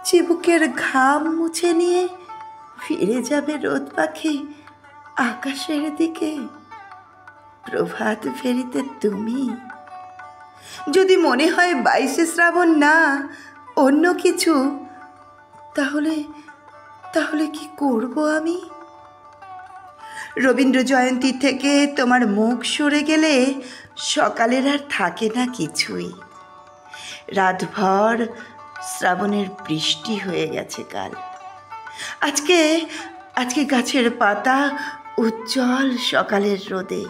চিবুকের ঘাম মুছে নিয়ে ফিরে যাবে রোদ পাখি আকাশের দিকে। প্রভাত ফেরিতে তুমি, যদি মনে হয় 22শে শ্রাবণ না অন্য কিছু, তাহলে তাহলে কি করব আমি? রবীন্দ্র জয়ন্তী থেকে তোমার মুখ সরে গেলে সকালের আর থাকে না কিছুই। রাতভর শ্রাবণের বৃষ্টি হয়ে গেছে কাল। আজকে আজকে গাছের পাতা উজ্জ্বল সকালের রোদে।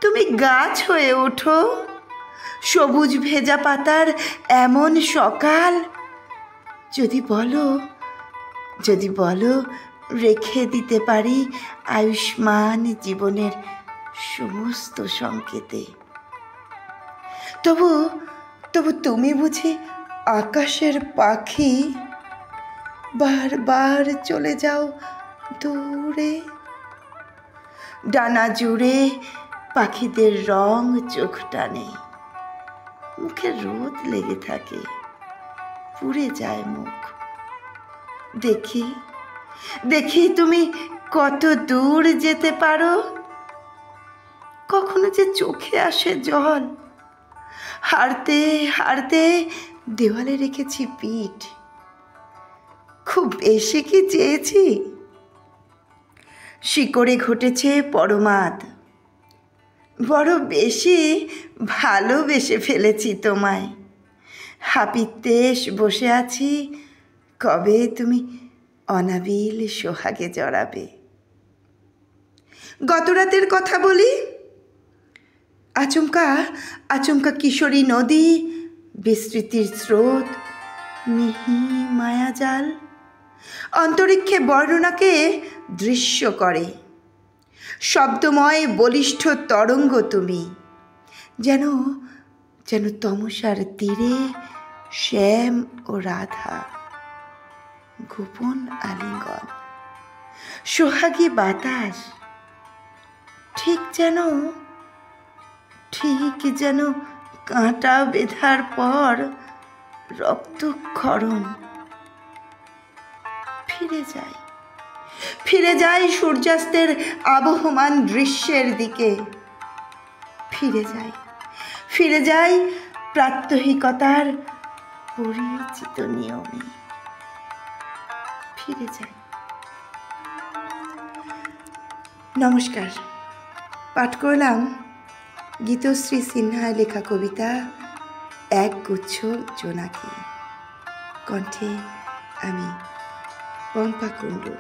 তুমি গাছ হয়ে ওঠো, সবুজ ভেজা পাতার এমন সকাল। যদি বলো রেখে দিতে পারি আয়ুষ্মান জীবনের সমস্ত সংকেতে। তবু তুমি বুঝি আকাশের পাখি, বারবার চলে যাও দূরে। ডানা জুড়ে পাখিদের রং চোখ টানে, মুখে রোদ লেগে থাকে, পুড়ে যায় মুখ। দেখি তুমি কত দূর যেতে পারো। কখনো যে চোখে আসে জল, হারতে হারতে দেওয়ালে রেখেছি পিঠ। খুব বেশি কি চেয়েছি? শিকড়ে ঘটেছে পরমাদ, বড় বেশি ভালোবেসে ফেলেছি তোমায়। হাপিত্যেশ বসে আছি, কবে তুমি অনাবিল সোহাগে জড়াবে। গত রাতের কথা বলি। আচমকা কিশোরী নদী, বিস্মৃতির স্রোত, মিহি মায়াজাল অন্তরিক্ষে বর্ণনাকে দৃশ্য করে। শব্দময় বলিষ্ঠ তরঙ্গ তুমি, যেন তমসার তীরে শ্যাম ও রাধা, গোপন আলিঙ্গন, সোহাগী বাতাস, ঠিক যেন কাঁটা বেঁধার পর রক্তক্ষরণ। ফিরে যাই সূর্যাস্তের আবহমান দৃশ্যের দিকে। ফিরে যাই প্রাত্যহিকতার পরিচিত নিয়মে। ফিরে যাই। নমস্কার। পাঠ করলাম গীতশ্রী সিনহার লেখা কবিতা এক গুচ্ছ জোনাকি। কণ্ঠে আমি পম্পা কুণ্ডু।